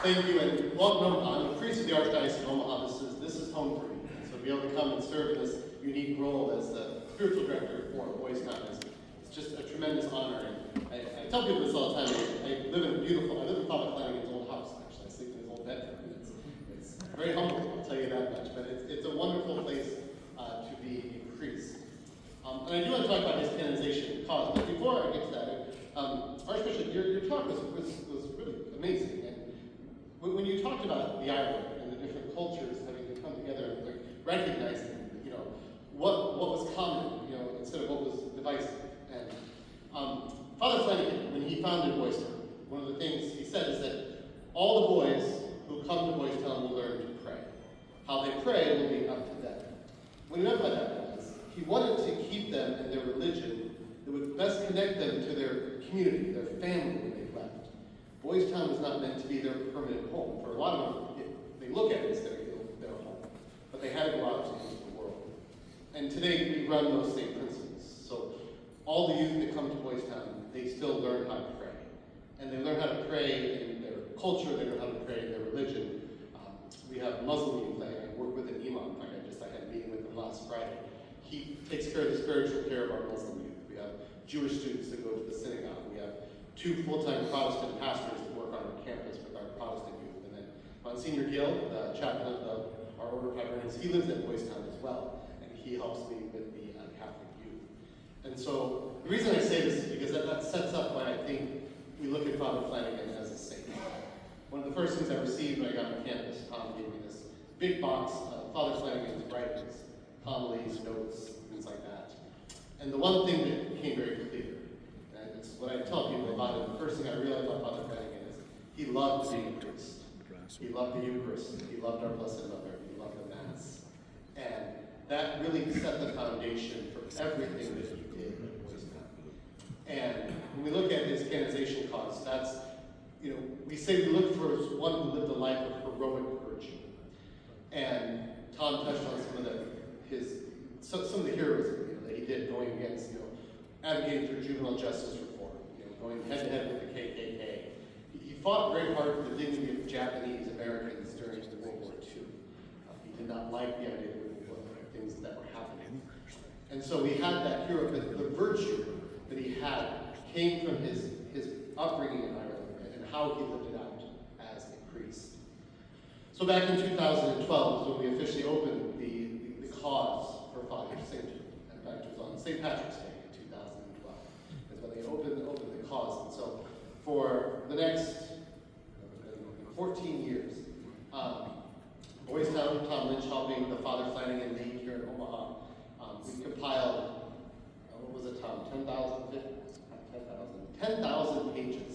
Thank you, and welcome. I'm the priest of the Archdiocese of Omaha. This is home for me. So to be able to come and serve in this unique role as the spiritual director for Boys Town it's just a tremendous honor. And I tell people this all the time. I live in Father Flanagan's old house, actually. I sleep in his old bedroom. It's very humble, I'll tell you that much. But it's a wonderful place to be a priest. And I do want to talk about his canonization cause. But before I get to that, Archbishop, your talk was really amazing. When you talked about the island and the different cultures having to come together and recognizing, what was common, instead of what was divisive. And Father Flanagan, when he founded Boys Town, one of the things he said is that all the boys who come to Boys Town will learn to pray. How they pray will be up to them. What he meant by that was he wanted to keep them in their religion that would best connect them to their community, their family when they left. Boys Town was not meant to be their permanent home. For a lot of them, they look at it as their home. But they had to go out into the world. And today we run those same principles. So all the youth that come to Boys Town, they still learn how to pray. And they learn how to pray in their culture, they learn how to pray in their religion. We have Muslim youth. I work with an imam. In fact, I had a meeting with him last Friday. He takes care of the spiritual care of our Muslim youth. We have Jewish students that go to the synagogue. We have 2 full-time Protestant pastors that work on our campus with our Protestant youth. And then Monsignor Gill, the chaplain of our Order of Hibernians, he lives at Boys Town as well. And he helps me with the Catholic youth. And so the reason I say this is because that sets up why I think we look at Father Flanagan as a saint. One of the first things I received when I got on campus, Tom gave me this big box of Father Flanagan's writings, homilies, notes, things like that. And the one thing that became very clear, and it's what I tell people about him, the first thing I realized about Father Flanagan is he loved being a priest. He loved the Eucharist. He loved our Blessed Mother. He loved the Mass. And that really set the foundation for everything that he did at Boys Town. And when we look at his canonization cause, that's, we say we look for one who lived a life of heroic virtue. And Tom touched on some of the heroism that he did going against, advocating for juvenile justice reform, going head-to-head with the KKK. He fought very hard for the dignity of Japanese Americans during World War II. He did not like the idea of things that were happening. And so we had that hero, but the virtue that he had came from his upbringing in Ireland and how he lived it out as a priest. So back in 2012 is when we officially opened the cause for Father Saint. In fact, it was on St. Patrick's Day in 2012 is when they opened the cause. And so for the next 14 years, Boys Town, Tom Lynch helping the Father Flanagan League here in Omaha, we compiled, what was it, Tom? 10,000 pages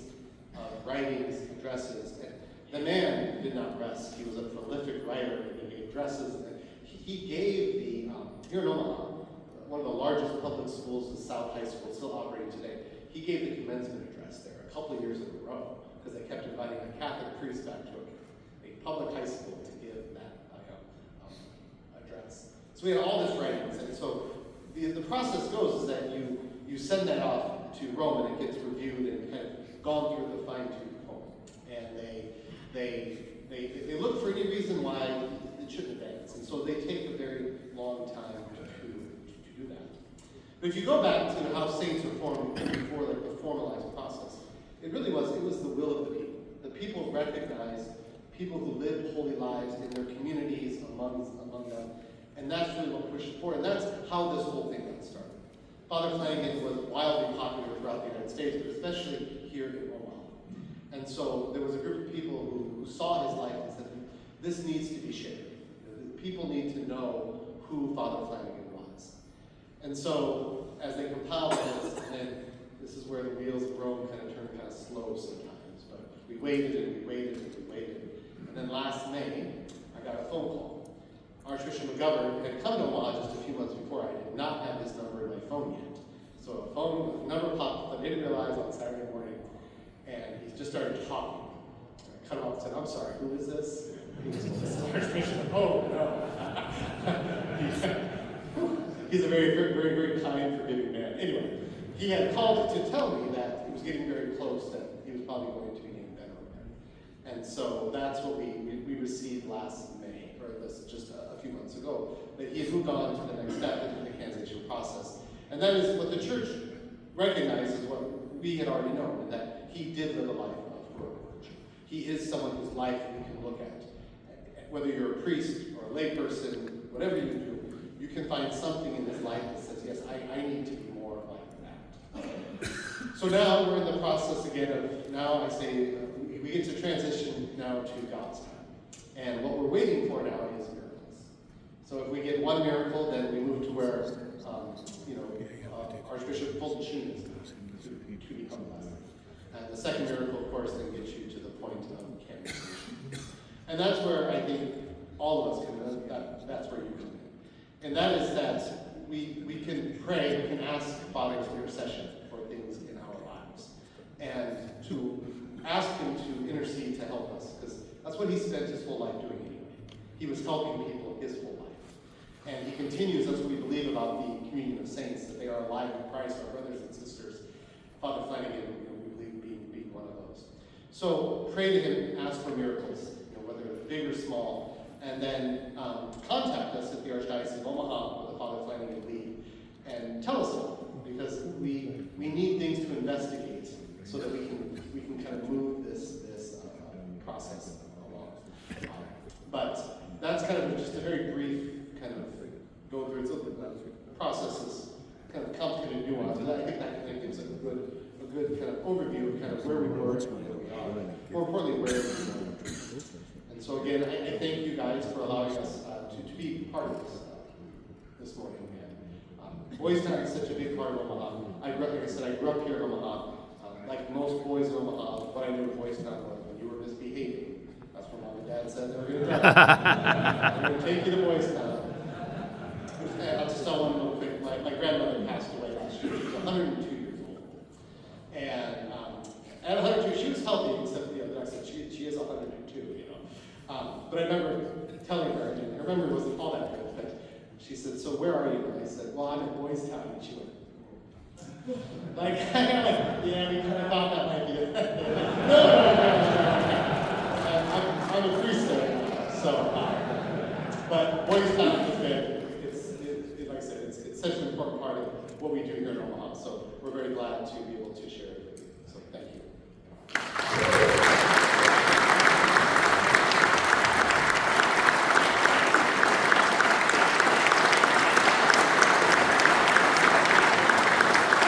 of writings, addresses. And the man did not rest. He was a prolific writer, and he gave addresses. And he gave here in Omaha, one of the largest public schools, the South High School, still operating today, he gave the commencement address there a couple of years in a row because they kept inviting a Catholic priest back to a public high school to give that address. So we had all this writings, and so the process goes is that you send that off to Rome and it gets reviewed and kind of gone through the fine-tooth comb. And they look for any reason why it shouldn't advance. And so they take a very long time to do that. But if you go back to how saints were formed before the formalized process, it was the will of the people. The people recognized people who lived holy lives in their communities among them. And that's really what pushed it forward. And that's how this whole thing got started. Father Flanagan was wildly popular throughout the United States, but especially here in Omaha. And so there was a group of people who saw his life and said, this needs to be shared. People need to know who Father Flanagan was. And so as they compiled this, and this is where the wheels of Rome kind of turn kind of slow sometimes, but we waited and we waited and we waited. And then last May, I got a phone call. Archbishop McGovern had come to Omaha just a few months before. I did not have his number in my phone yet. So a number popped up. I didn't realize on Saturday morning, and he just started talking. I cut him off and said, "I'm sorry, who is this?" He was Archbishop. Oh, no. He's a very, very, very, very kind, forgiving man. Anyway, he had called to tell me that it was getting very close, that he was probably going to be named veteran. And so that's what we received last May, or this just a few months ago, that he had moved on to the next step into the canonization process. And that is what the church recognizes, what we had already known, and that he did live a life of heroic virtue. He is someone whose life we can look at. Whether you're a priest or a layperson, whatever you do, you can find something in his life that says, yes, I need to be more like that. So now we're in the process again of, now I say, we get to transition now to God's time. And what we're waiting for now is miracles. So if we get one miracle, then we move to where, Archbishop Fulton Sheen is to become blessed. And the second miracle, of course, then gets you to the point of canonization. And that's where I think all of us can, that's where you come in. And that is that we can pray, we can ask Father's intercession for things in our lives. And to ask him to intercede to help us, because that's what he spent his whole life doing anyway. He was helping people his whole life. And he continues, that's what we believe about the communion of saints, that they are alive in Christ, our brothers and sisters. Father Flanagan, we believe being one of those. So pray to him, ask for miracles, whether big or small, and then contact us at the Archdiocese of Omaha, where the Father Flanagan lead, and tell us about them, because we need things to investigate so that we can kind of move this process along. But that's kind of just a very brief kind of go through. It's the process is kind of complicated and nuanced, but I think that kind of gives a good kind of overview of kind of where we were and where we are. More importantly, where we're going. And so again, I thank you guys for allowing us to be part of this morning. And Boys Town is such a big part of Omaha. Like I said, I grew up here in Omaha. Like most boys in Omaha, what I knew of Boys Town was when you were misbehaving. That's what Mom and Dad said they were going to do. I'm going to take you to Boys Town. And I'll just tell one real quick. My grandmother passed away last year. She was 102 years old. And at 102, she was healthy, except I said she is 102, But I remember telling her, and her memory wasn't all that good, but she said, "So where are you?" And I said, "Well, I'm in Boys Town." And she went, yeah, we kind of thought that might be it. No. I'm a priest there, so. But Boys Town has been, like I said, it's such an important part of what we do here in Omaha. So we're very glad to be able to share